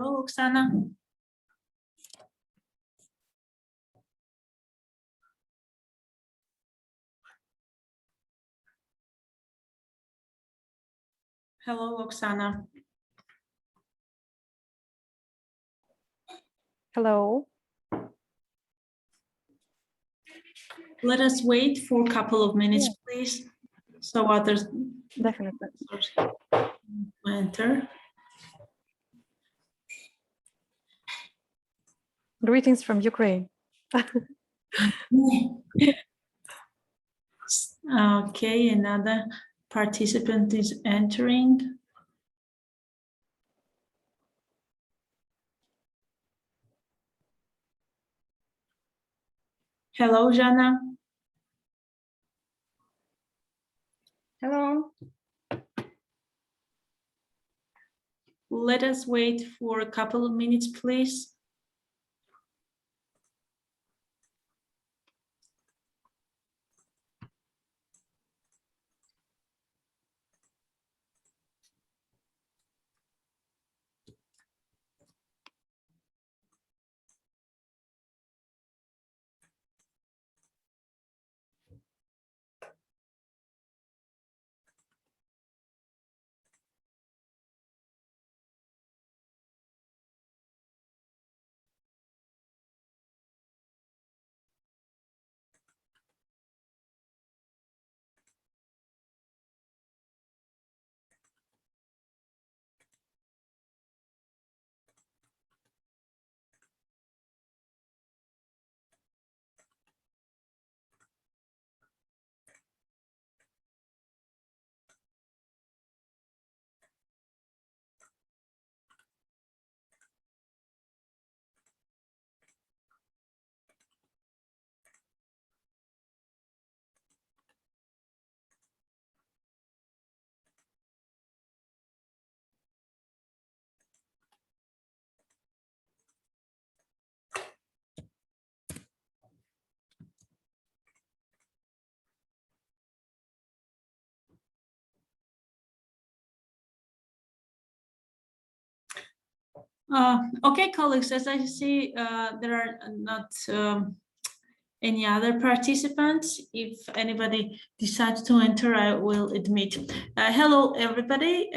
Hello, Oksana. Hello, Oksana. Hello. Let us wait for a couple of minutes, please, so others Definitely enter. Greetings from Ukraine. Okay, another participant is entering. Hello, Jana. Hello. Let us wait for a couple of minutes, please. Okay, colleagues, as I see, there are not any other participants. If anybody decides to enter, I will admit. Hello, everybody.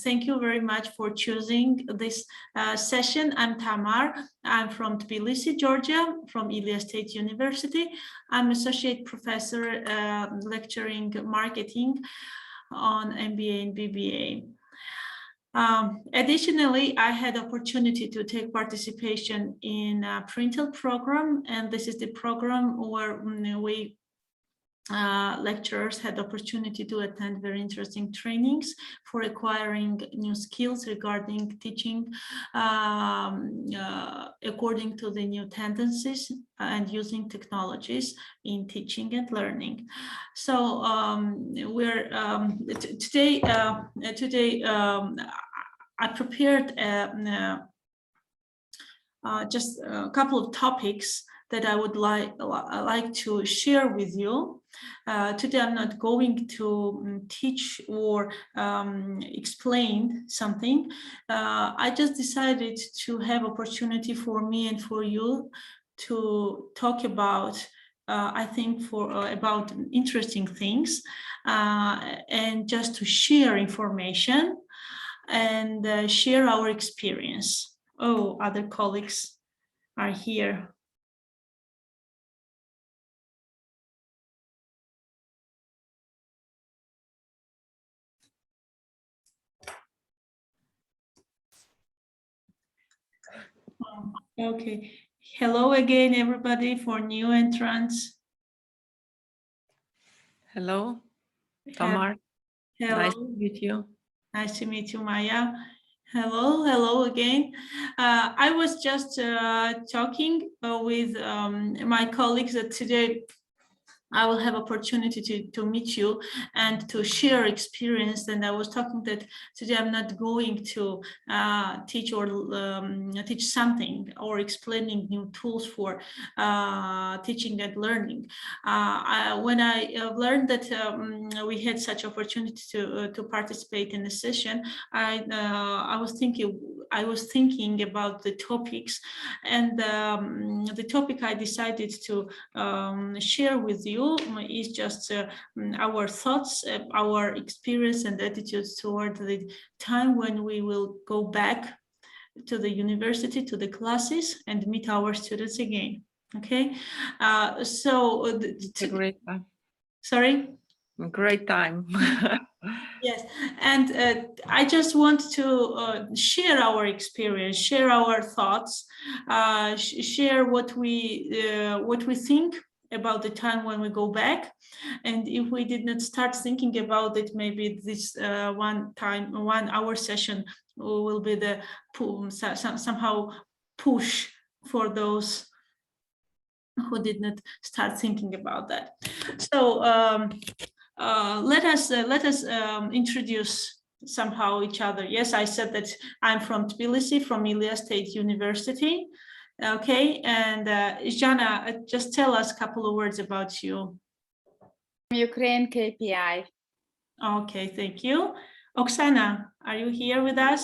Thank you very much for choosing this session. I'm Tamar. I'm from Tbilisi, Georgia, from Ilia State University. I'm associate professor lecturing marketing on MBA and BBA. Additionally, I had opportunity to take participation in a Printel program, and this is the program where we lecturers had opportunity to attend very interesting trainings for acquiring new skills regarding teaching according to the new tendencies and using technologies in teaching and learning. So we're today I prepared just a couple of topics that I would like to share with you. Today I'm not going to teach or explain something. I just decided to have opportunity for me and for you to talk about I think about interesting things and just to share information and share our experience. Oh, other colleagues are here. Okay. Hello again, everybody, for new entrants. Hello, Tamar. Hello. Nice to meet you. Nice to meet you, Maya. Hello again. I was just talking with my colleagues that today I will have opportunity to meet you and to share experience. And I was talking that today I'm not going to teach or teach something or explaining new tools for teaching and learning. When I learned that we had such opportunity to participate in the session, I was thinking about the topics, and the topic I decided to share with you is just our thoughts, our experience and attitudes toward the time when we will go back to the university, to the classes, and meet our students again. Okay, It's a great time. Sorry? A great time. Yes, and I just want to share our experience, share our thoughts, share what we think about the time when we go back, and if we did not start thinking about it, maybe this 1 hour session will be the somehow push for those who did not start thinking about that. So let us introduce somehow each other. Yes, I said that I'm from Tbilisi, from Ilia State University. Okay, and Jana, just tell us a couple of words about you. Ukraine KPI. Okay, thank you. Oksana, are you here with us?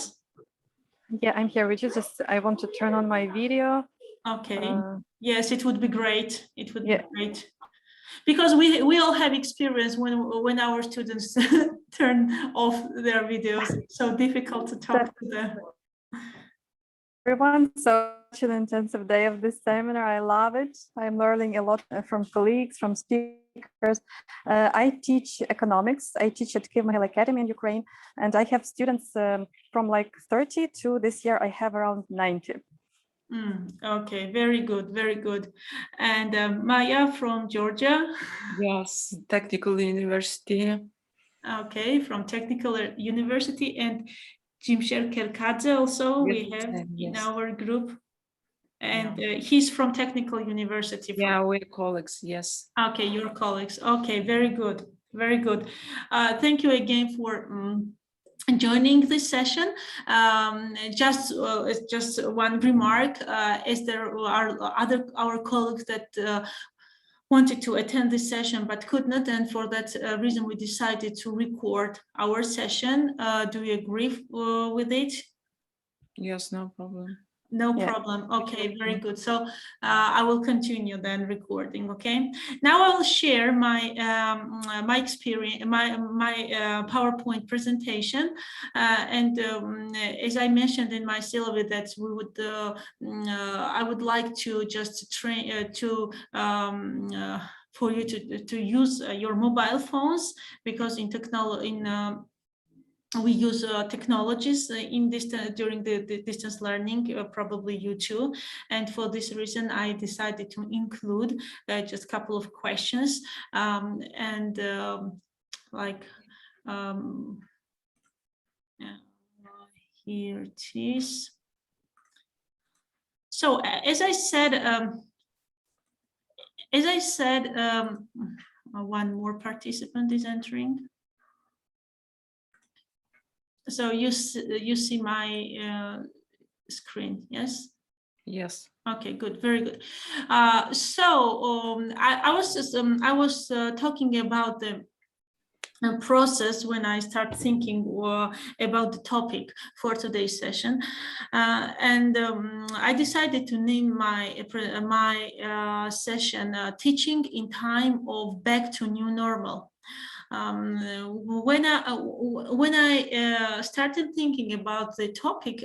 Yeah, I'm here with you. Just I want to turn on my video. Okay. Yes, it would be great. It would Yeah. be great. Because we all have experience when our students turn off their videos. It's so difficult to talk to them. Everyone, so such an intensive day of this seminar. I love it. I'm learning a lot from colleagues, from speakers. I teach economics. I teach at Kyiv Mogil Academy in Ukraine, and I have students from like 30 to this year I have around 90. Okay, very good, very good. And Maya from Georgia. Yes, Technical University. Okay, from Technical University, and Jimsher Kerkadze also we have in our group. And he's from Technical University. Yeah, we're colleagues, yes. Okay, your colleagues. Okay, very good, very good. Thank you again for joining this session. Just one remark, as there are our colleagues that wanted to attend this session but could not, and for that reason we decided to record our session. Do you agree with it? Yes, no problem. No problem. Okay, very good. So I will continue then recording. Okay. Now I will share my my experience, my PowerPoint presentation, and as I mentioned in my syllabus, that we would I would like to just train for you to use your mobile phones, because in we use technologies in this during the distance learning, probably you too, and for this reason I decided to include just a couple of questions, and here it is. So as I said, one more participant is entering. So you see my screen, yes? Yes. Okay, good, very good. So I was talking about the process when I start thinking about the topic for today's session, and I decided to name my session "Teaching in Time of Back to New Normal." When I started thinking about the topic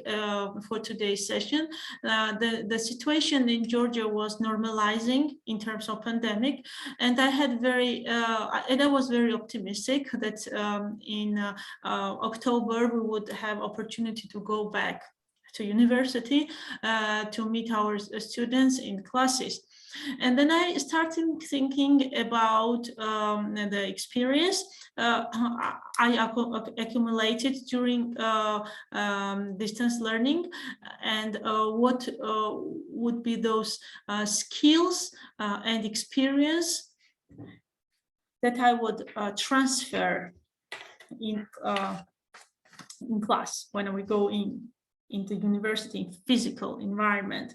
for today's session, the situation in Georgia was normalizing in terms of pandemic, and I was very optimistic that in October we would have opportunity to go back to university to meet our students in classes. And then I started thinking about the experience I accumulated during distance learning, and what would be those skills and experience that I would transfer in class when we go into university physical environment.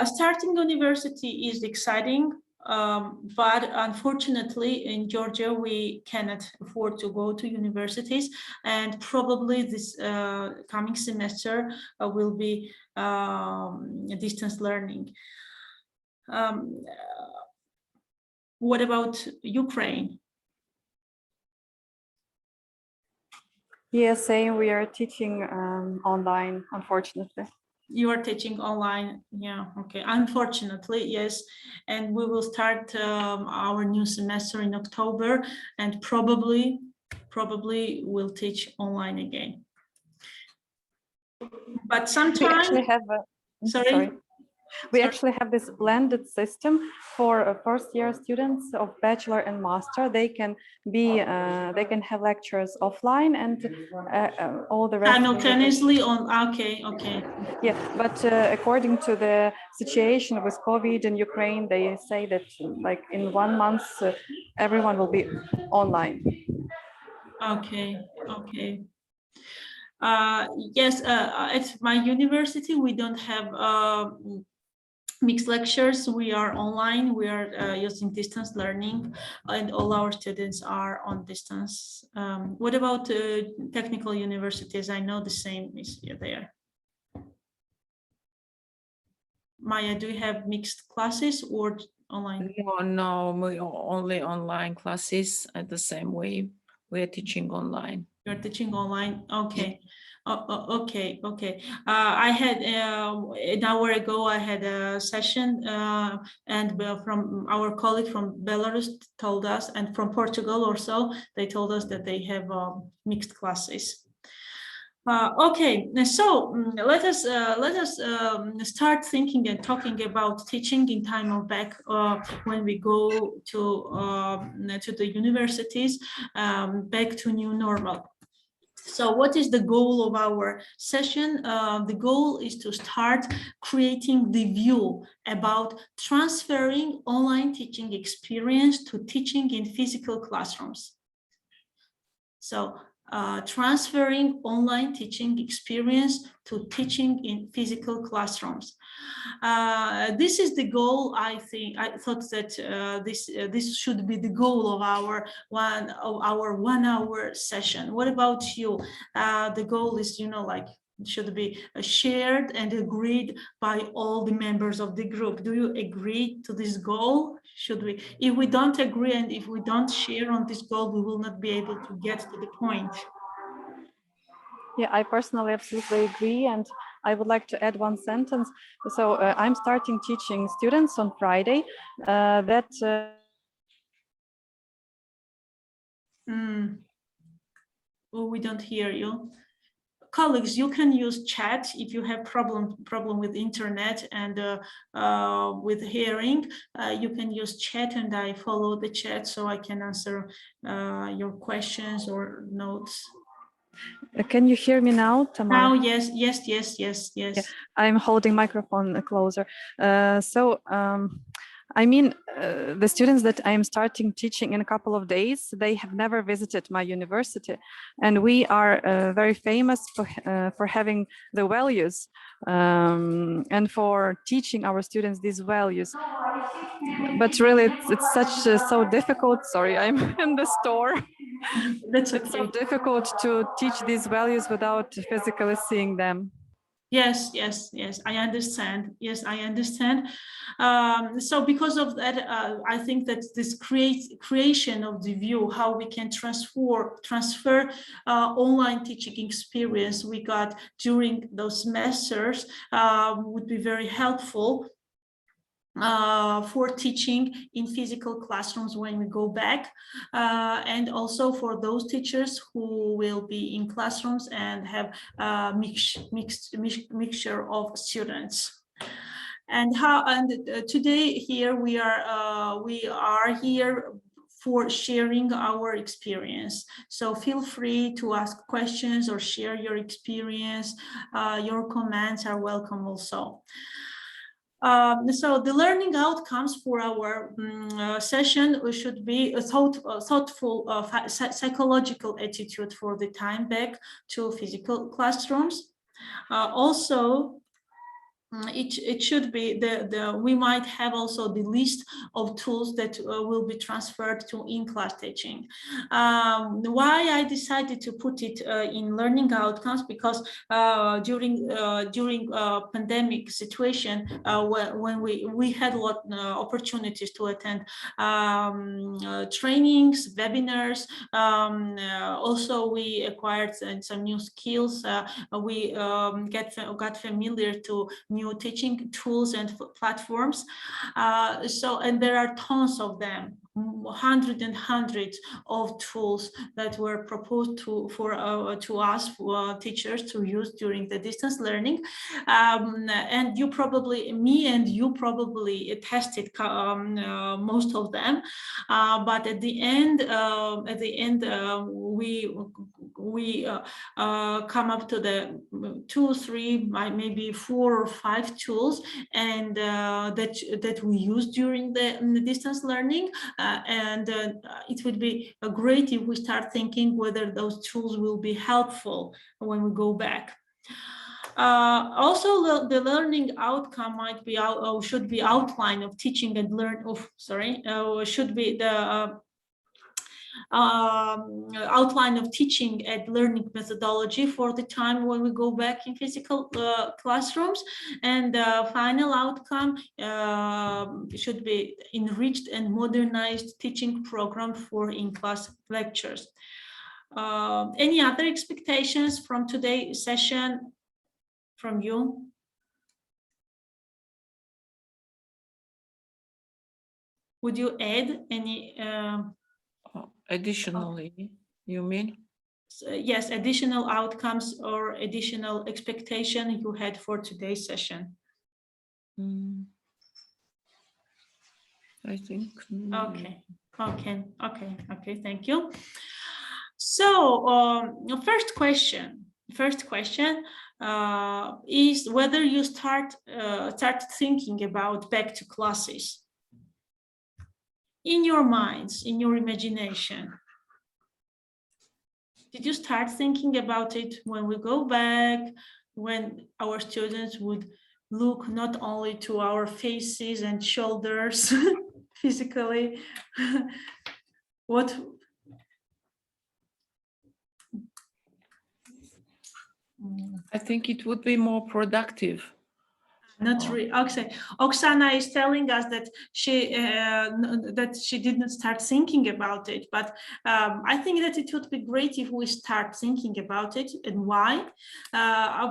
Starting university is exciting, but unfortunately in Georgia we cannot afford to go to universities, and probably this coming semester will be distance learning. What about Ukraine? Yeah, same. We are teaching online, unfortunately. You are teaching online, yeah, okay, unfortunately, yes, and we will start our new semester in October, and probably we'll teach online again. But We sometimes, actually have sorry. We actually have this blended system for first-year students of bachelor and master. They can have lectures offline, and all the rest Simultaneously on, okay. Yeah, but according to the situation with COVID in Ukraine, they say that like in 1 month, everyone will be online. Okay. Yes, at my university we don't have mixed lectures. We are online, we are using distance learning, and all our students are on distance. What about technical universities? I know the same is there. Maya, do you have mixed classes or online? No, we are only online classes at the same way. We are teaching online. You're teaching online, okay. Okay. I had an hour ago, I had a session, and from our colleague from Belarus told us, and from Portugal also, they told us that they have mixed classes. Okay, so let us start thinking and talking about teaching in time of back when we go to the universities, back to new normal. So what is the goal of our session? The goal is to start creating the view about transferring online teaching experience to teaching in physical classrooms. So transferring online teaching experience to teaching in physical classrooms. This is the goal. I thought that this should be the goal of our 1 hour session. What about you? The goal is, like, should be shared and agreed by all the members of the group. Do you agree to this goal? Should we? If we don't agree and if we don't share on this goal, we will not be able to get to the point. Yeah, I personally absolutely agree, and I would like to add one sentence. So I'm starting teaching students on Friday. Oh, we don't hear you. Colleagues, you can use chat if you have problem with internet and with hearing. You can use chat, and I follow the chat so I can answer your questions or notes. Can you hear me now, Tamara? Now, yes. Yeah, I'm holding microphone closer. The students that I'm starting teaching in a couple of days, they have never visited my university, and we are very famous for having the values and for teaching our students these values. But really, it's so difficult. Sorry, I'm in the store. That's okay. It's so difficult to teach these values without physically seeing them. Yes, I understand. Yes, I understand. So because of that, I think that this creation of the view, how we can transfer online teaching experience we got during those semesters would be very helpful for teaching in physical classrooms when we go back, and also for those teachers who will be in classrooms and have a mixture of students. And today here we are here for sharing our experience. So feel free to ask questions or share your experience. Your comments are welcome also. So the learning outcomes for our session should be a thoughtful psychological attitude for the time back to physical classrooms. Also, it should be we might have also the list of tools that will be transferred to in-class teaching. Why I decided to put it in learning outcomes, because during pandemic situation, when we had a lot opportunities to attend trainings, webinars, also we acquired some new skills. We got familiar to new teaching tools and platforms. And there are tons of them, hundreds and hundreds of tools that were proposed to us teachers to use during the distance learning. And you probably tested most of them, but at the end we come up to the 2, 3, maybe 4 or 5 tools, and that we use during the distance learning. It would be great if we start thinking whether those tools will be helpful when we go back. Also, the learning outcome might be should be outline of teaching and should be the outline of teaching and learning methodology for the time when we go back in physical classrooms. And the final outcome should be enriched and modernized teaching program for in-class lectures. Any other expectations from today's session from you? Would you add any additionally, you mean? Yes, additional outcomes or additional expectation you had for today's session? I think. Okay, thank you. So first question is whether you start thinking about back to classes in your minds, in your imagination. Did you start thinking about it when we go back, when our students would look not only to our faces and shoulders physically? What? I think it would be more productive. Not really. Okay. Oksana is telling us that she didn't start thinking about it, but I think that it would be great if we start thinking about it. And why?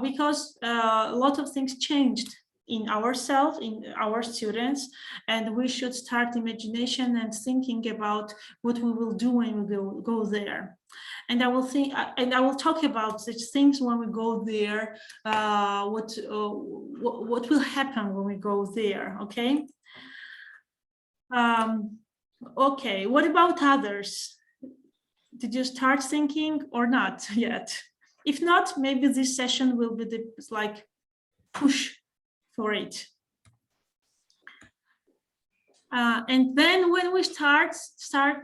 Because a lot of things changed in ourselves, in our students, and we should start imagination and thinking about what we will do when we go there. And I will talk about such things when we go there. What will happen when we go there? Okay. Okay. What about others? Did you start thinking or not yet? If not, maybe this session will be the push for it. And then when we start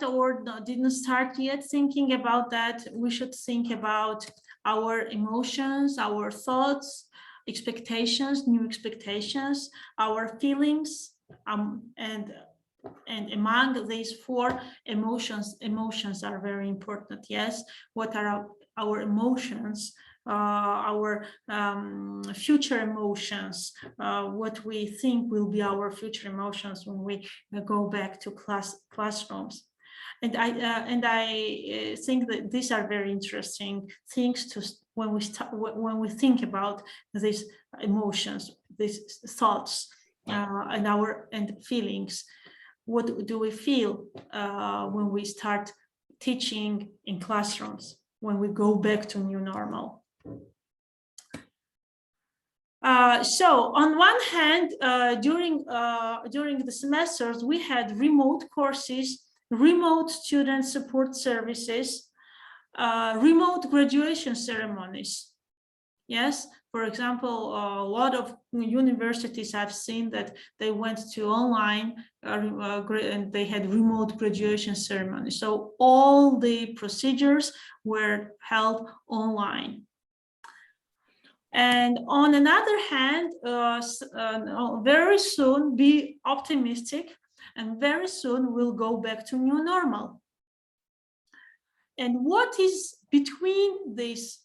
or didn't start yet thinking about that, we should think about our emotions, our thoughts, expectations, new expectations, our feelings, and among these 4 emotions are very important. Yes, what are our emotions? Our future emotions, what we think will be our future emotions when we go back to classrooms. And I think that these are very interesting things to when we think about these emotions, these thoughts, and feelings. What do we feel when we start teaching in classrooms, when we go back to new normal? So on one hand, during the semesters, we had remote courses, remote student support services, remote graduation ceremonies. Yes, for example, a lot of universities I've seen that they went to online and they had remote graduation ceremonies. So all the procedures were held online. And on another hand, very soon be optimistic, and very soon we'll go back to new normal. And what is between these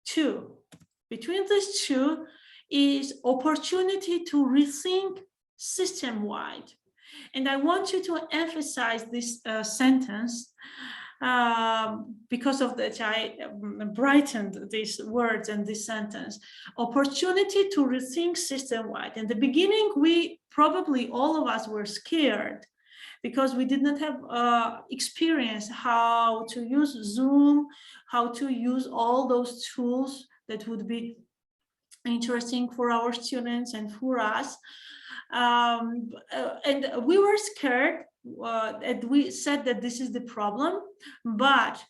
two? Between these two is opportunity to rethink system-wide. And I want you to emphasize this sentence because of that I brightened these words and this sentence. Opportunity to rethink system-wide. In the beginning, we probably all of us were scared because we did not have experience how to use Zoom, how to use all those tools that would be interesting for our students and for us. And we were scared and we said that this is the problem, but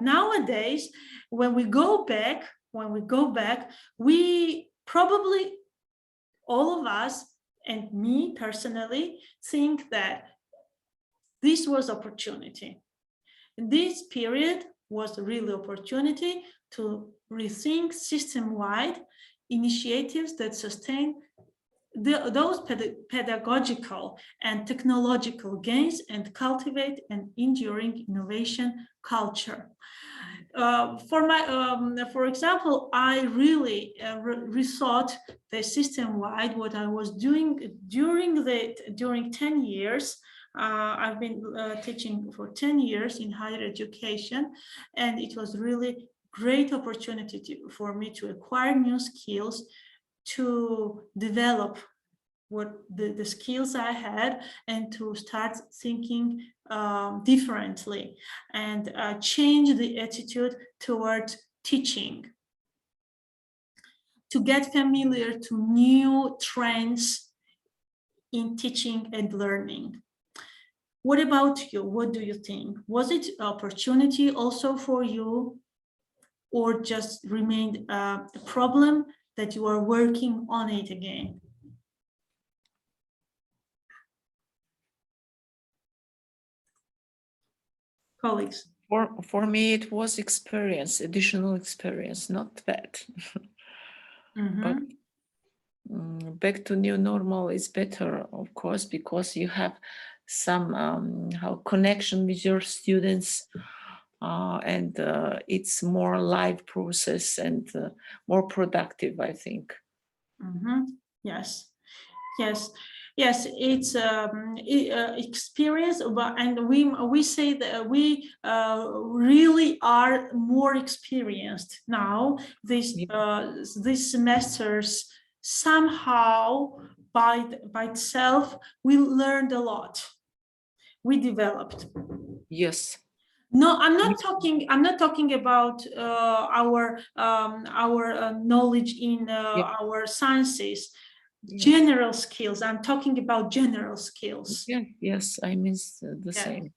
nowadays when we go back, we probably, all of us and me personally, think that this was opportunity. This period was really opportunity to rethink system-wide initiatives that sustain those pedagogical and technological gains and cultivate an enduring innovation culture. For example, I really rethought the system-wide what I was doing during 10 years. I've been teaching for 10 years in higher education, and it was really great opportunity for me to acquire new skills, to develop what the skills I had, and to start thinking differently and change the attitude towards teaching, to get familiar to new trends in teaching and learning. What about you? What do you think? Was it opportunity also for you, or just remained a problem that you are working on it again? Colleagues. For me, it was experience, additional experience, not bad. But back to new normal is better, of course, because you have some connection with your students, and it's more live process and more productive, I think. Yes, yes. Yes, it's experience, and we say that we really are more experienced now. These semesters, somehow by itself, we learned a lot. We developed. Yes. No, I'm not talking about our knowledge in our sciences. General skills. I'm talking about general skills. Yeah, yes, I mean the same.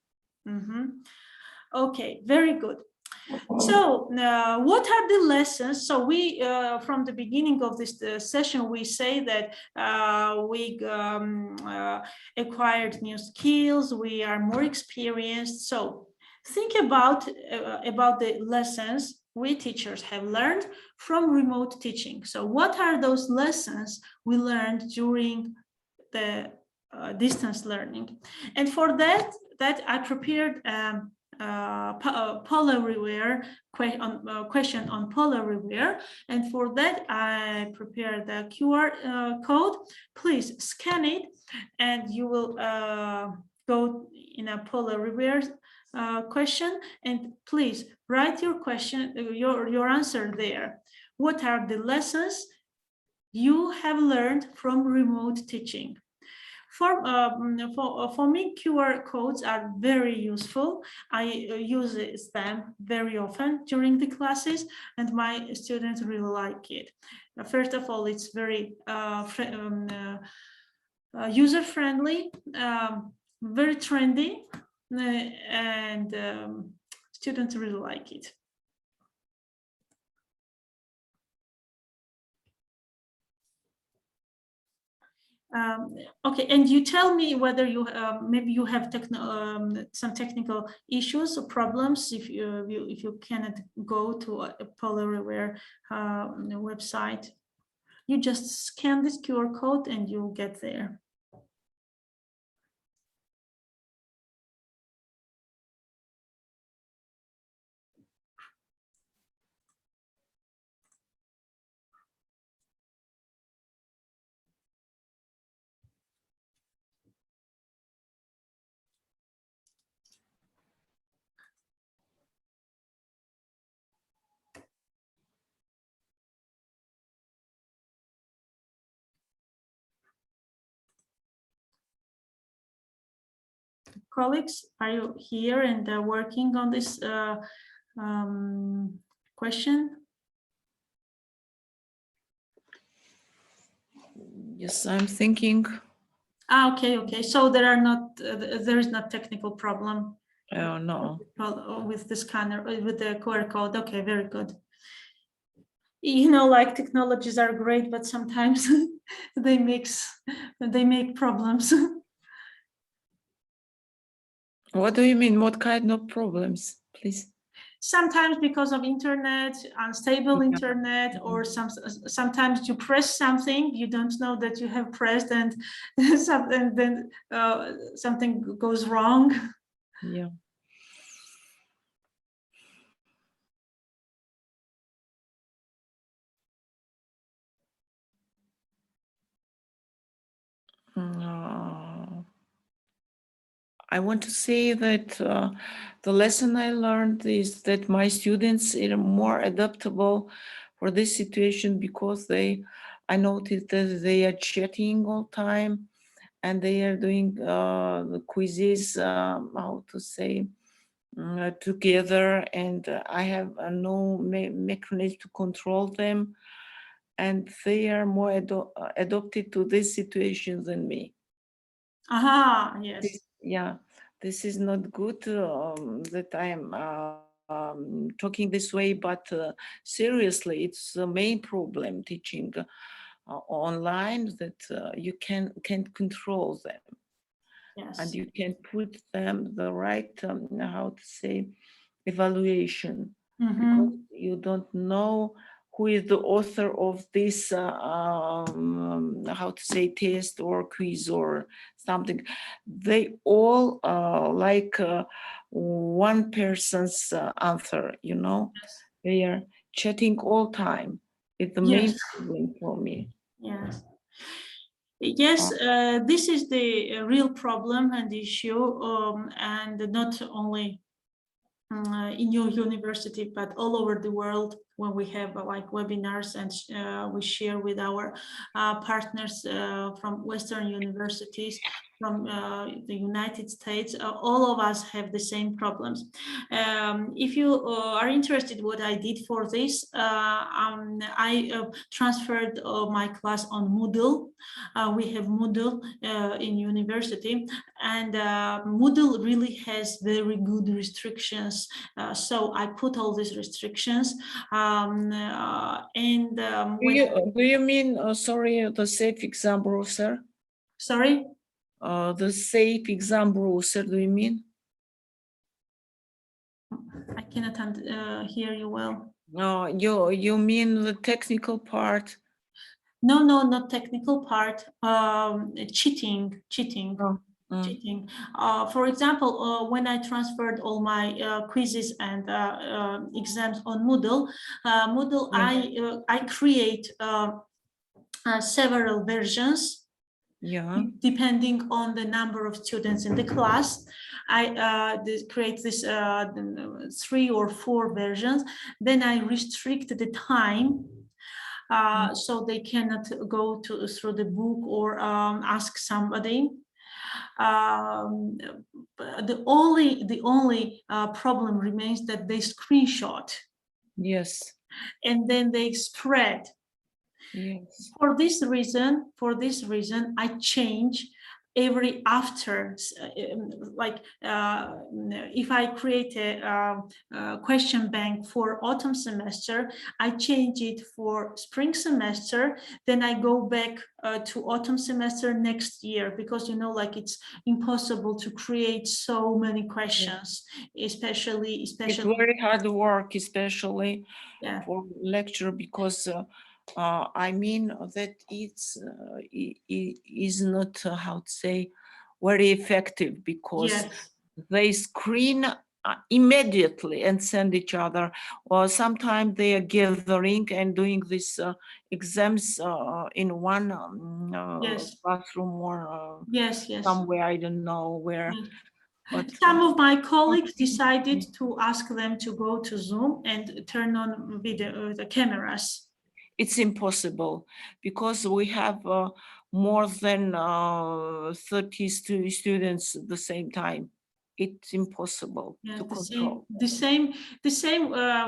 Okay, very good. So what are the lessons? So we, from the beginning of this session, we say that we acquired new skills, we are more experienced. So think about the lessons we teachers have learned from remote teaching. So what are those lessons we learned during the distance learning? And for that I prepared poll everywhere question on poll everywhere, and for that I prepared the QR code. Please scan it, and you will go in a poll everywhere question, and please write your question, your answer there. What are the lessons you have learned from remote teaching? For me, QR codes are very useful. I use them very often during the classes, and my students really like it. First of all, it's very user-friendly, very trendy, and students really like it. Okay, and you tell me whether you maybe you have some technical issues or problems if you cannot go to a Polarware website. You just scan this QR code and you'll get there. Colleagues, are you here and working on this question? Yes, I'm thinking. Okay. So there are not there is not technical problem. No. With the scanner, with the QR code. Okay, very good. You know, like technologies are great, but sometimes they make problems. What do you mean? What kind of problems, please? Sometimes because of internet, unstable internet, or sometimes you press something, you don't know that you have pressed, and then something goes wrong. Yeah. I want to say that the lesson I learned is that my students are more adaptable for this situation because I noticed that they are chatting all time and they are doing the quizzes, how to say, together, and I have no mechanism to control them, and they are more adapted to this situation than me. Aha, yes. Yeah, this is not good that I am talking this way, but seriously, it's the main problem teaching online, that you can't control them. Yes. And you can put them the right, how to say, evaluation, because you don't know who is the author of this, how to say, test or quiz or something. They all like one person's answer, you know. Yes. They are chatting all time. It's the main problem for me. Yes. Yes, this is the real problem and issue, and not only in your university, but all over the world, when we have like webinars and we share with our partners from Western universities, from the United States. All of us have the same problems. If you are interested what I did for this, I transferred my class on Moodle. We have Moodle in university, and Moodle really has very good restrictions. So I put all these restrictions, Do you mean, sorry, the safe exam browser? Sorry? The safe exam browser, do you mean? I cannot hear you well. No, you mean the technical part? No, not technical part. Cheating. Oh. Cheating. For example, when I transferred all my quizzes and exams on Moodle, I create several versions. Yeah. Depending on the number of students in the class. I create this 3 or 4 versions. Then I restrict the time. So they cannot go through the book or ask somebody. The only problem remains that they screenshot. Yes. And then they spread. Yes. For this reason, I change every after, like if I create a question bank for autumn semester, I change it for spring semester, then I go back to autumn semester next year, because, you know, like it's impossible to create so many questions, especially It's very hard work, especially yeah. for lecture, because I mean that it's is not how to say very effective, because Yes. they screen immediately and send each other, or sometimes they are gathering and doing these exams in one Yes. classroom, or Yes, yes. somewhere, I don't know where. Yes. But Some of my colleagues decided to ask them to go to Zoom and turn on video, the cameras. it's impossible, because we have more than 30 students at the same time. It's impossible Yeah, to the control. same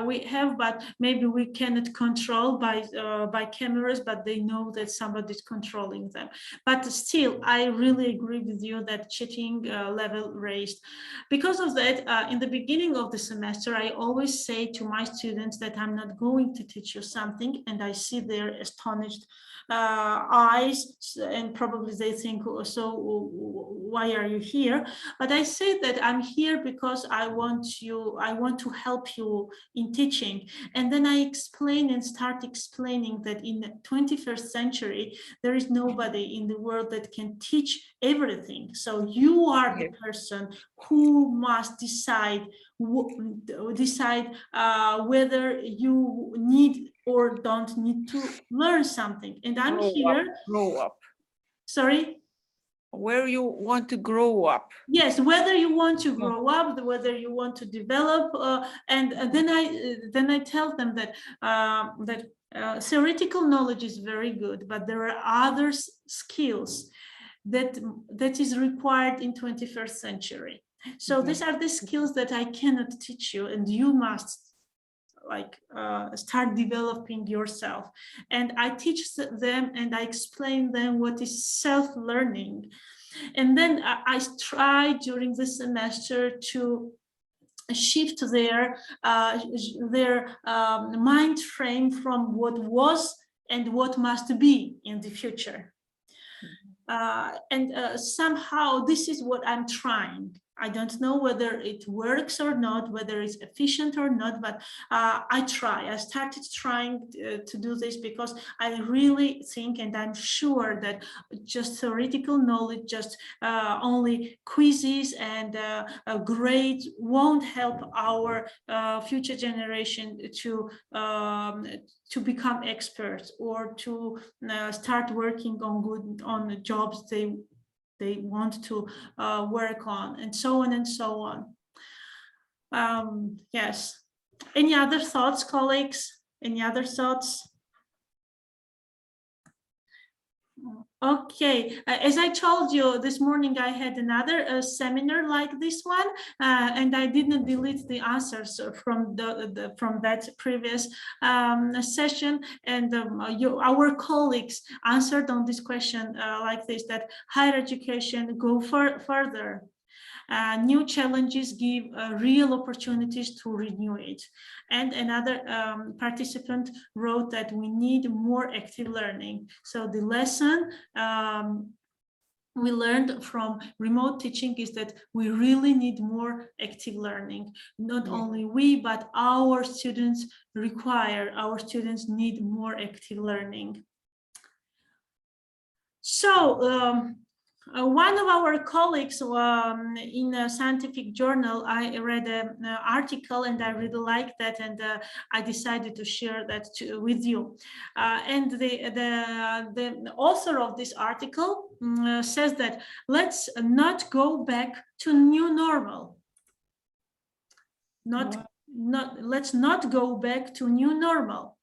we have, but maybe we cannot control by cameras, but they know that somebody's controlling them. But still, I really agree with you that cheating level raised. Because of that, in the beginning of the semester, I always say to my students that I'm not going to teach you something, and I see their astonished eyes, and probably they think, so why are you here? But I say that I'm here because I want to help you in teaching. And then I explain and start explaining that in the 21st century, there is nobody in the world that can teach everything. So you are the person who must decide whether you need or don't need to learn something. And I'm here. Grow up. Sorry? Where you want to grow up. Yes, whether you want to grow up, whether you want to develop, and then I tell them that theoretical knowledge is very good, but there are other skills that is required in 21st century. So these are the skills that I cannot teach you, and you must start developing yourself. And I teach them and I explain them what is self-learning. And then I try during the semester to shift their mind frame from what was and what must be in the future. Somehow this is what I'm trying. I don't know whether it works or not, whether it's efficient or not, but I try. I started trying to do this because I really think, and I'm sure that just theoretical knowledge, just only quizzes and grades won't help our future generation to become experts or to start working on the jobs they want to work on, and so on and so on. Yes. Any other thoughts, colleagues? Any other thoughts? Okay, as I told you this morning, I had another seminar like this one, and I didn't delete the answers from from that previous session. And our colleagues answered on this question like this: that higher education go further. New challenges give real opportunities to renew it. And another participant wrote that we need more active learning. So the lesson we learned from remote teaching is that we really need more active learning. Not only we, but our students need more active learning. So one of our colleagues in a scientific journal, I read an article and I really liked that, and I decided to share that with you. And the author of this article says that let's not go back to new normal. Let's not go back to new normal.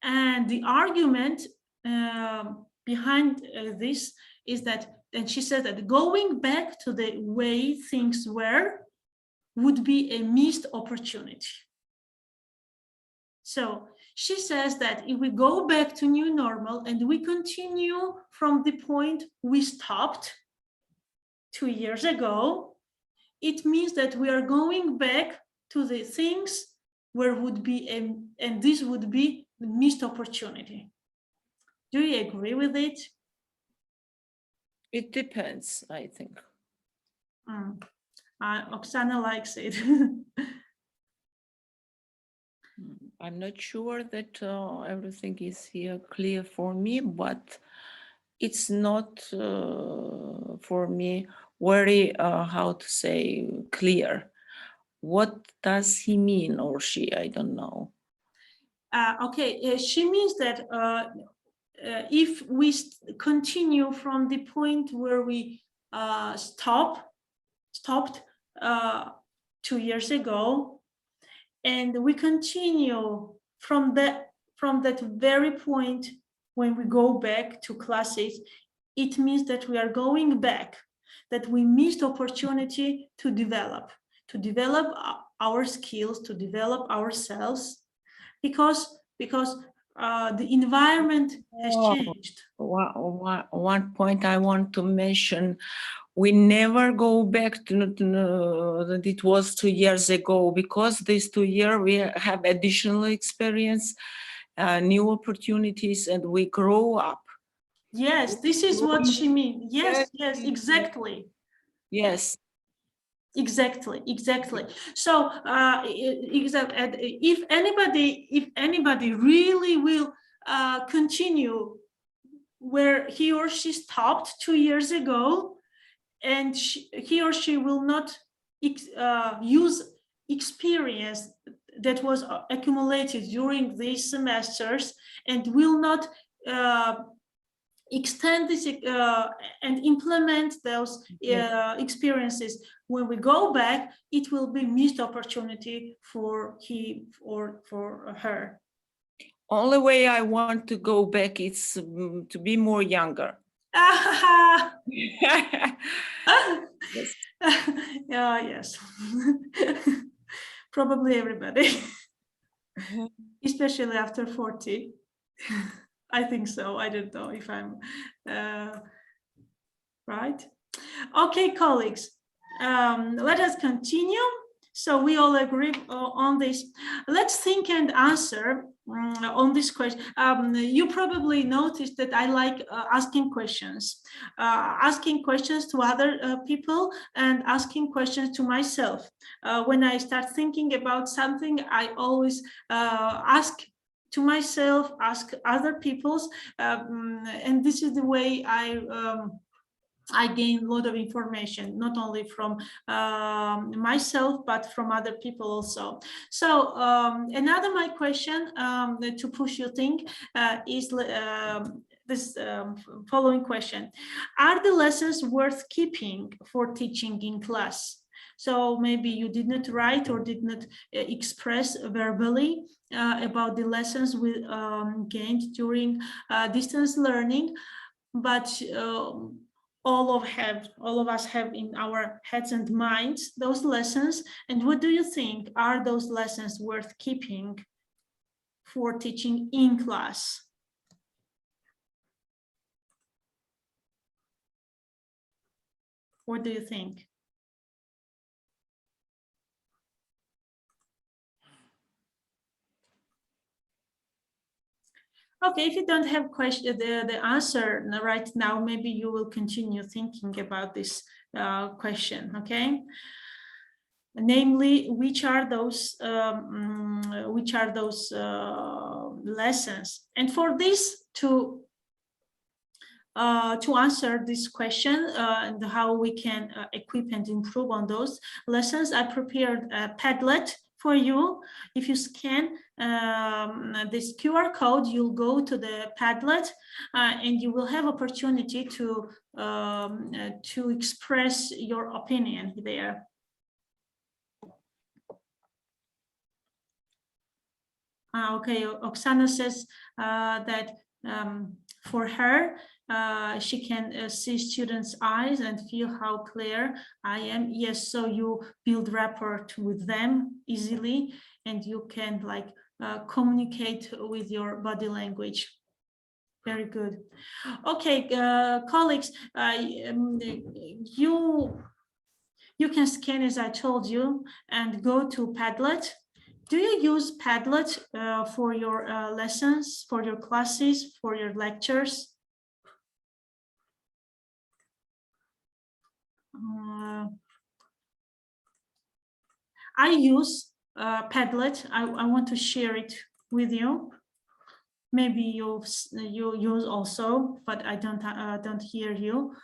And the argument behind this is that, and she said that going back to the way things were would be a missed opportunity. So she says that if we go back to new normal and we continue from the point we stopped, 2 years ago, it means that we are going back to the things where would be, and this would be the missed opportunity. Do you agree with it? It depends, I think. Oksana likes it. I'm not sure that everything is here clear for me, but it's not for me very, how to say, clear. What does he mean or she? I don't know. Okay, she means that if we continue from the point where we stopped 2 years ago, and we continue from that very point when we go back to classes, it means that we are going back, that we missed opportunity to develop our skills, to develop ourselves, because the environment has changed. One point I want to mention: we never go back to that it was 2 years ago, because this 2 years we have additional experience, new opportunities, and we grow up. Yes, this is what she means. Yes, yes, exactly. Yes. Exactly. So if anybody really will continue where he or she stopped 2 years ago, and he or she will not use experience that was accumulated during these semesters, and will not extend this and implement those experiences when we go back, it will be missed opportunity for he or for her. Only way I want to go back is to be more younger. Yes. Yeah, yes. Probably everybody. Especially after 40. I think so. I don't know if I'm right. Okay, colleagues, let us continue. So we all agree on this. Let's think and answer on this question. You probably noticed that I like asking questions to other people, and asking questions to myself. When I start thinking about something, I always ask to myself, ask other people's, and this is the way I gain a lot of information, not only from myself, but from other people also. So another my question to push you think is this following question: are the lessons worth keeping for teaching in class? So maybe you did not write or did not express verbally about the lessons we gained during distance learning, but all of us have in our heads and minds those lessons. And what do you think, are those lessons worth keeping for teaching in class? What do you think? Okay, if you don't have the answer right now, maybe you will continue thinking about this question, okay? Namely, which are those lessons? And for this to answer this question and how we can equip and improve on those lessons, I prepared a Padlet for you. If you scan this QR code, you'll go to the Padlet and you will have opportunity to express your opinion there. Okay, Oksana says that for her, she can see students' eyes and feel how clear I am. Yes, so you build rapport with them easily, and you can like communicate with your body language Very good. Okay, colleagues, you can scan, as I told you, and go to Padlet. Do you use Padlet for your lessons, for your classes, for your lectures? I use Padlet. I want to share it with you. Maybe you use also, but I don't hear you.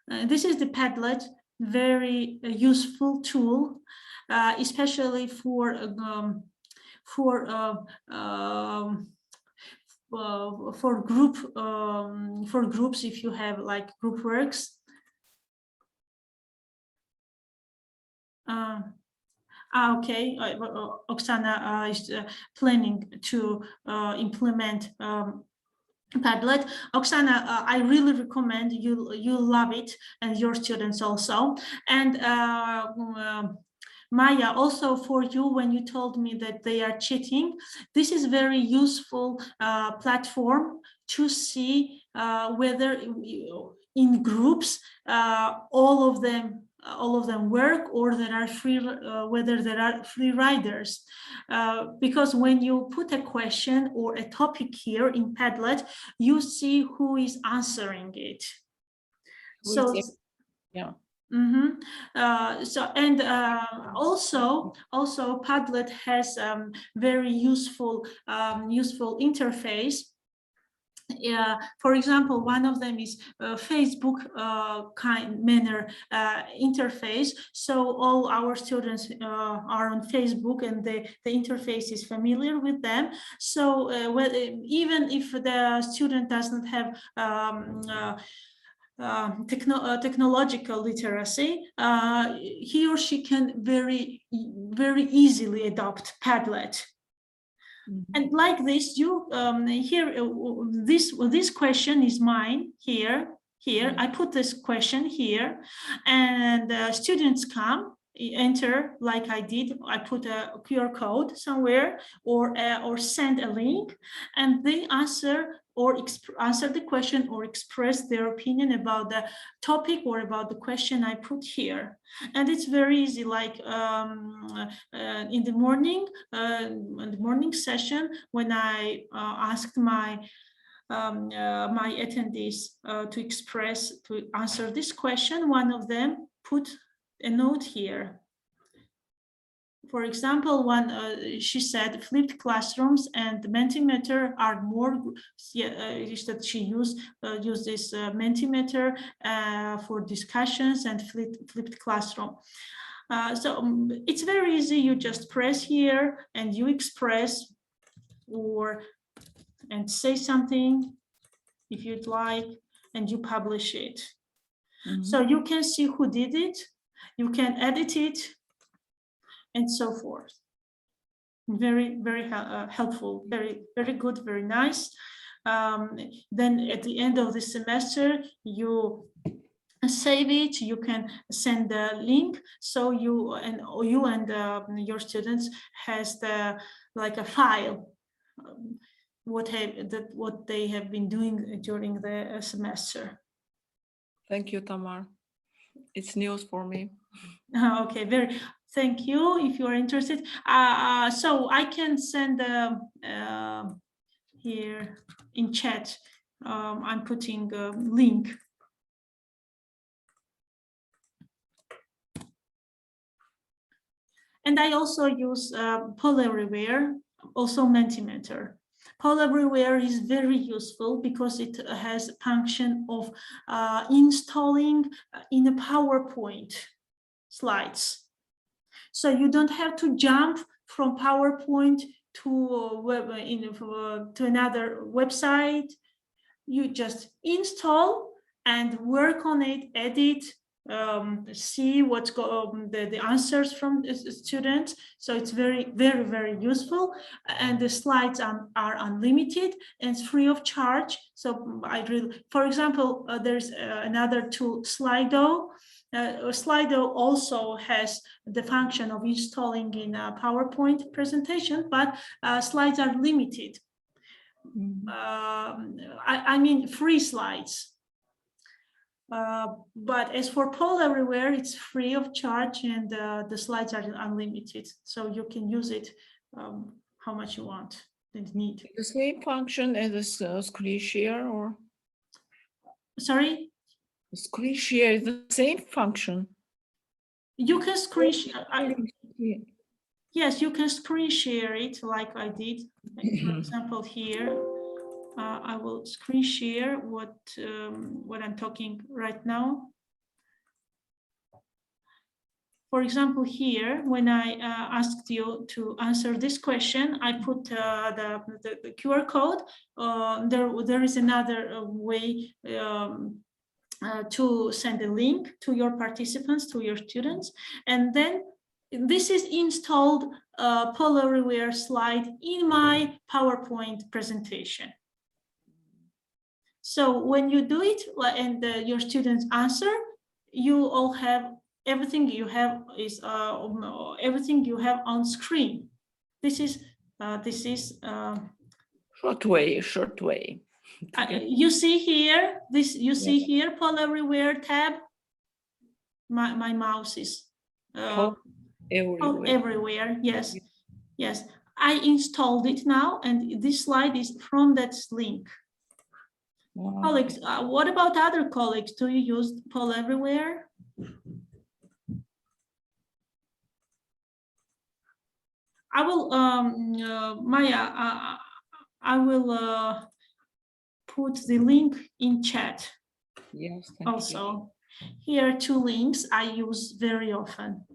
This is the Padlet, very useful tool, especially for groups, if you have like group works. Okay, Oksana is planning to implement Padlet. Oksana, I really recommend you love it, and your students also. And Maya, also for you, when you told me that they are cheating, this is very useful platform to see whether in groups all of them work, or there are whether there are free riders, because when you put a question or a topic here in Padlet, you see who is answering it. So yeah. So, and also Padlet has very useful interface. For example, one of them is Facebook manner interface. So all our students are on Facebook, and the interface is familiar with them. So even if the student does not have technological literacy, he or she can very easily adopt Padlet. And like this, you here, this question is mine here. I put this question here, and students come, enter like I did. I put a QR code somewhere, or send a link, and they answer the question, or express their opinion about the topic or about the question I put here. And it's very easy, like in the morning session, when I asked my attendees to answer this question, one of them put a note here. For example, she said flipped classrooms and Mentimeter are more. That she used this Mentimeter for discussions and flipped classroom. So it's very easy. You just press here and you express and say something if you'd like, and you publish it. So you can see who did it. You can edit it, and so forth. Very helpful, very good, very nice. Then at the end of the semester, you save it. You can send the link, so you and your students has like a file, what they have been doing during the semester. Thank you, Tamar. It's news for me. Okay, thank you. If you are interested, so I can send here in chat. I'm putting a link. And I also use Poll Everywhere, also Mentimeter. Poll Everywhere is very useful because it has a function of installing in a PowerPoint slides. So you don't have to jump from PowerPoint to another website. You just install and work on it, edit, see what's the answers from the students. So it's very useful, and the slides are unlimited and free of charge. So for example, there's another tool, Slido. Slido also has the function of installing in a PowerPoint presentation, but slides are limited. I mean free slides. But as for Poll Everywhere, it's free of charge, and the slides are unlimited, so you can use it how much you want and need. The same function as a screen share, or Sorry? screen share is the same function. You can screen share. Yes, you can screen share it like I did. For example, here, I will screen share what I'm talking right now. For example, here, when I asked you to answer this question, I put the QR code. There is another way to send a link to your participants, to your students, and then this is installed Poll Everywhere slide in my PowerPoint presentation. So when you do it and your students answer, you all have everything you have is everything you have on screen. This is short way. You see here see here Poll Everywhere tab. My mouse is everywhere. Yes, I installed it now, and this slide is from that link. Wow. Colleagues, what about other colleagues? Do you use Poll Everywhere? I will, Maya, I will put the link in chat. Yes, also. Here are 2 links I use very often.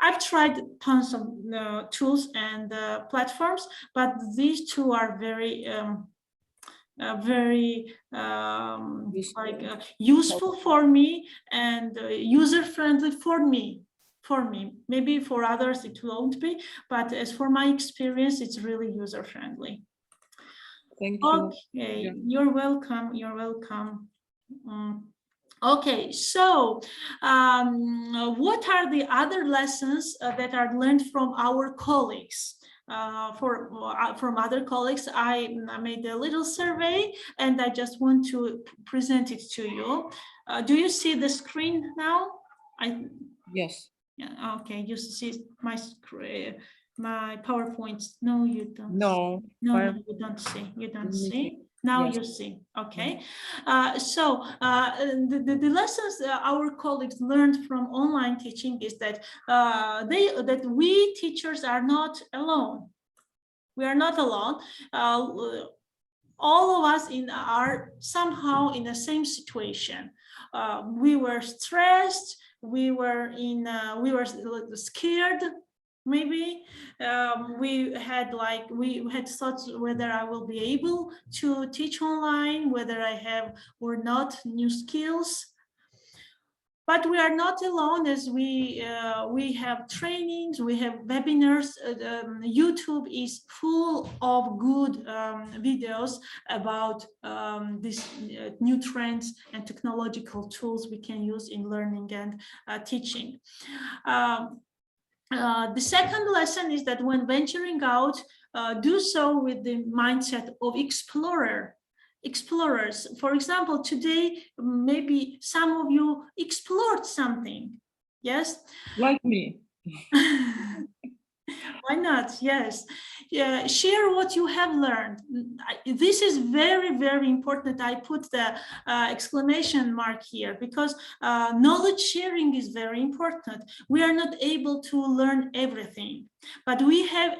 I've tried tons of tools and platforms, but these 2 are very useful for me and user-friendly for me. Maybe for others it won't be, but as for my experience, it's really user-friendly. Thank you. Okay, you're welcome. Okay, so what are the other lessons that are learned from our colleagues? From other colleagues, I made a little survey, and I just want to present it to you. Do you see the screen now? Yes. Yeah. Okay. You see my screen, my PowerPoint. No, you don't. No. No, you don't see. You don't see. Now you see. Okay. So the lessons our colleagues learned from online teaching is that that we teachers are not alone. We are not alone. All of us are somehow in the same situation. We were stressed. We were scared. Maybe we had thoughts whether I will be able to teach online, whether I have or not new skills. But we are not alone, as we have trainings, we have webinars. YouTube is full of good videos about these new trends and technological tools we can use in learning and teaching. The second lesson is that when venturing out, do so with the mindset of explorers. For example, today, maybe some of you explored something. Yes? Like me. Why not? Yes. Share what you have learned. This is very, very important. I put the exclamation mark here because knowledge sharing is very important. We are not able to learn everything, but we have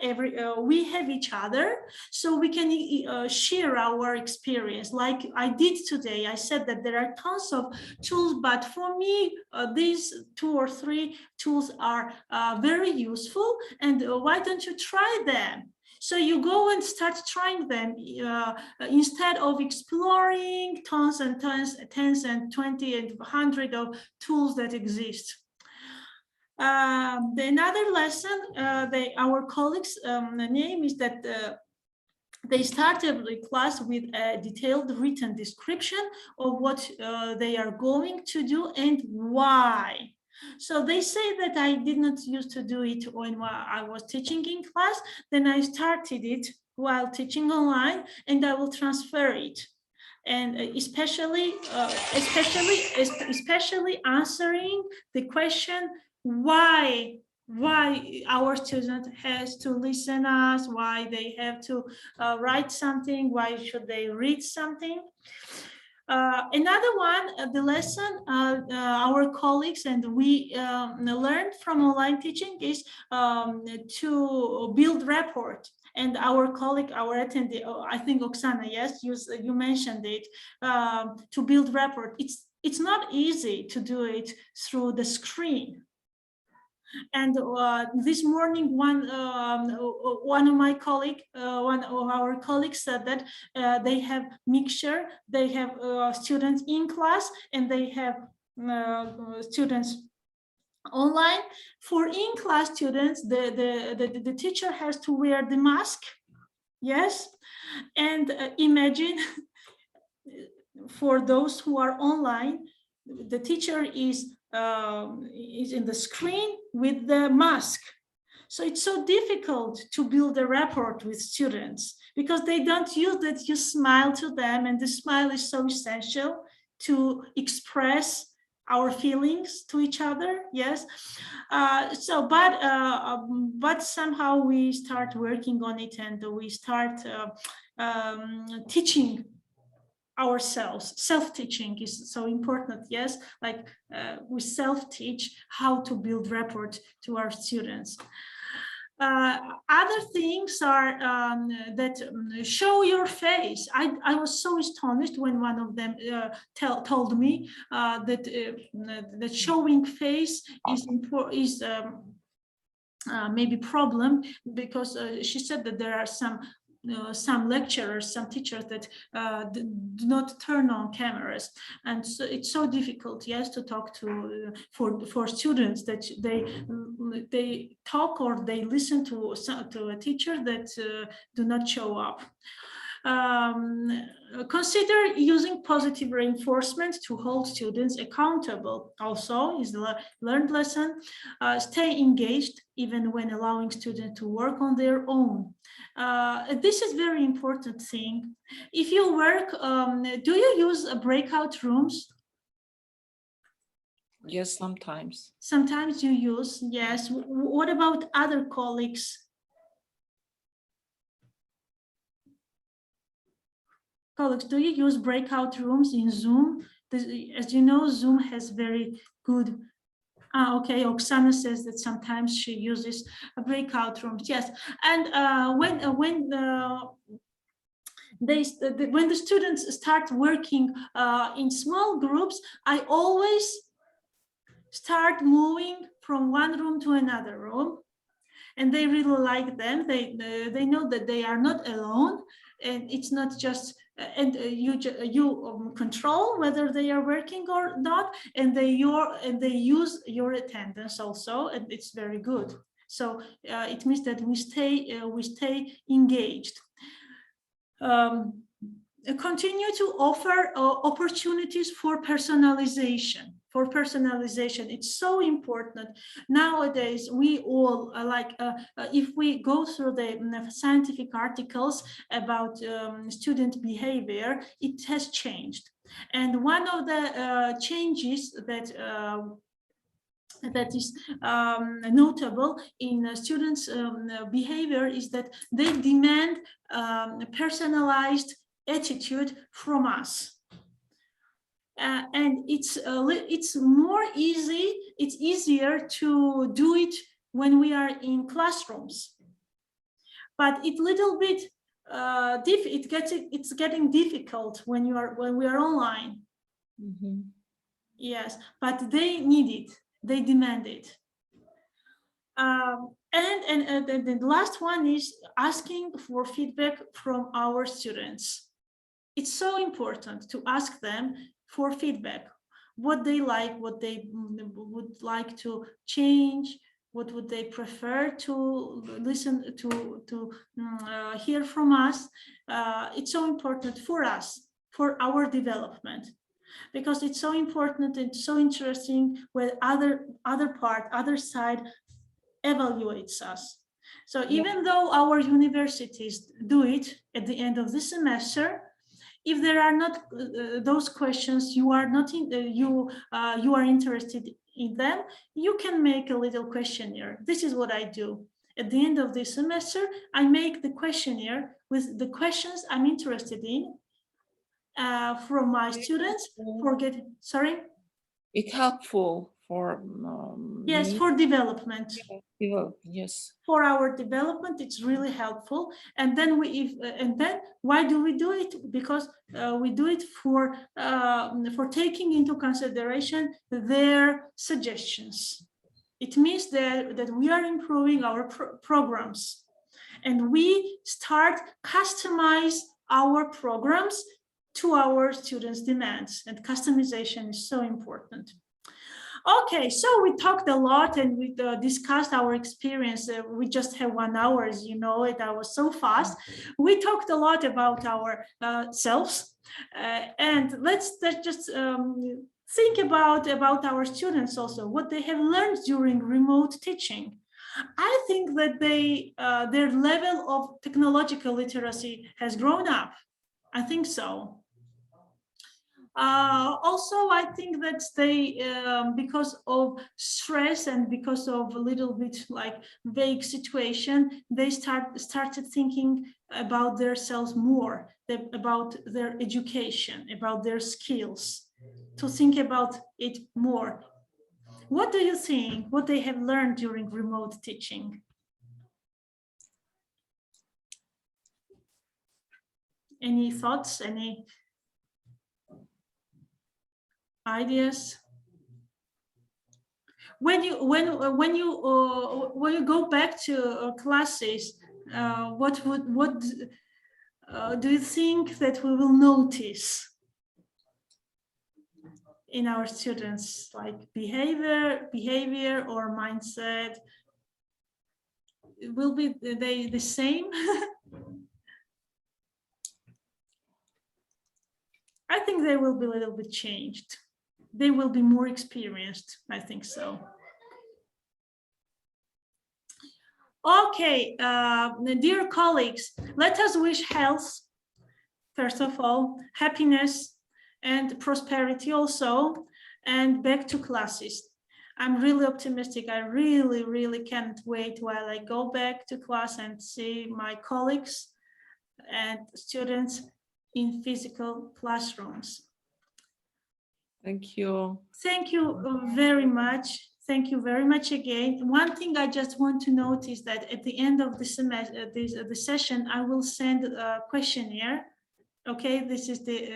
each other, so we can share our experience. Like I did today, I said that there are tons of tools, but for me, these 2 or 3 tools are very useful, and why don't you try them? So you go and start trying them instead of exploring tons and tons, 10s and 20 and 100 of tools that exist. Another lesson our colleagues name is that they started the class with a detailed written description of what they are going to do and why. So they say that I did not used to do it when I was teaching in class. Then I started it while teaching online, and I will transfer it. And especially answering the question why our student has to listen us, why they have to write something, why should they read something. Another one, the lesson our colleagues and we learned from online teaching is to build rapport. And our colleague, our attendee, I think Oksana, yes, you mentioned it, to build rapport. It's not easy to do it through the screen. And this morning, one of my colleague, one of our colleagues said that they have mixture. They have students in class and they have students online. For in-class students, the teacher has to wear the mask. Yes, and imagine for those who are online, the teacher is in the screen with the mask. So it's so difficult to build a rapport with students because they don't use that you smile to them, and the smile is so essential to express our feelings to each other. Yes. But somehow we start working on it, and we start teaching ourselves. Self-teaching is so important. Yes, like we self-teach how to build rapport to our students. Other things are that show your face. I was so astonished when one of them told me that showing face is maybe problem, because she said that there are some lecturers, some teachers that do not turn on cameras, and so it's so difficult, yes, to talk to for students that they talk or they listen to a teacher that do not show up. Consider using positive reinforcement to hold students accountable. Also is the learned lesson. Stay engaged even when allowing students to work on their own. This is very important thing. If you work, do you use breakout rooms? Yes, sometimes. Sometimes you use, yes. What about other colleagues? Colleagues, do you use breakout rooms in Zoom? As you know, Zoom has very good. Okay, Oksana says that sometimes she uses breakout rooms. Yes, and when the students start working in small groups, I always start moving from one room to another room, and they really like them. They know that they are not alone, and it's not just and you control whether they are working or not, and they use your attendance also, and it's very good. So it means that we stay engaged. Continue to offer opportunities for personalization. It's so important nowadays. We all if we go through the scientific articles about student behavior, it has changed, and one of the changes that is notable in students' behavior is that they demand personalized attitude from us. And it's more easy, it's easier to do it when we are in classrooms, but it's little bit it's getting difficult when we are online. Mm-hmm. Yes, but they need it, they demand it. And the last one is asking for feedback from our students. It's so important to ask them for feedback, what they like, what they would like to change, what would they prefer to listen to hear from us. It's so important for us, for our development, because it's so important and so interesting when other side evaluates us. So even though our universities do it at the end of the semester, if there are not those questions, you are not in, you are interested in them, you can make a little questionnaire. This is what I do. At the end of the semester, I make the questionnaire with the questions I'm interested in from my students. Sorry? It's helpful for yes, me. for development. Yes. For our development, it's really helpful. And then why do we do it? Because we do it for taking into consideration their suggestions. It means that we are improving our programs, and we start customize our programs to our students' demands, and customization is so important. Okay, so we talked a lot and we discussed our experience. We just have 1 hour, as you know it. I was so fast. We talked a lot about our selves, and let's just think about our students also, what they have learned during remote teaching. I think that their level of technological literacy has grown up. I think so. Also, I think that they, because of stress and because of a little bit like vague situation, they started thinking about themselves more, about their education, about their skills, to think about it more. What do you think? What they have learned during remote teaching? Any thoughts? Any ideas? When you go back to classes, what do you think that we will notice in our students, like behavior or mindset? Will be they the same? I think they will be a little bit changed. They will be more experienced, I think so. Okay, dear colleagues, let us wish health, first of all, happiness and prosperity also, and back to classes. I'm really optimistic. I really can't wait while I go back to class and see my colleagues and students in physical classrooms. Thank you. Thank you very much. Thank you very much again. One thing I just want to note is that at the end of the semester, the session, I will send a questionnaire. Okay, this is the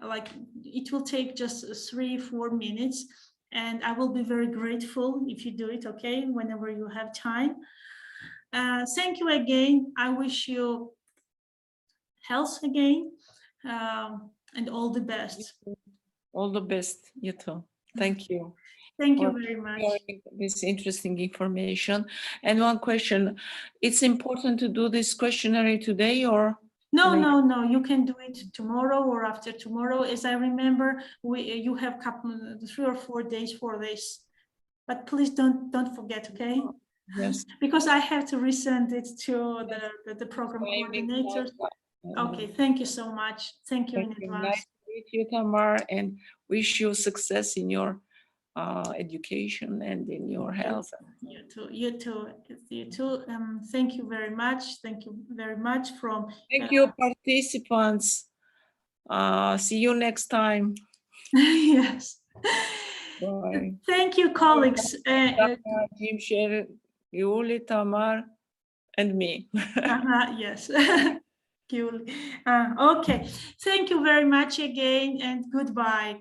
like it will take just 3-4 minutes, and I will be very grateful if you do it. Okay, whenever you have time. Thank you again. I wish you health again, and all the best. All the best, you too. Thank you. Thank you very much. This interesting information. And one question, it's important to do this questionnaire today or? No, you can do it tomorrow or after tomorrow. As I remember, you have 3 or 4 days for this, but please don't forget, okay? Yes. Because I have to resend it to the program coordinators. Okay, thank you so much. Thank you in advance. Nice to meet you, Tamar, and wish you success in your education and in your health. You too. Thank you very much. Thank you very much from. Thank you, participants. See you next time. Yes. Bye. Thank you, colleagues. Jim, Sher, Yuli, Tamar, and me. Yes. Okay. Thank you very much again, and goodbye.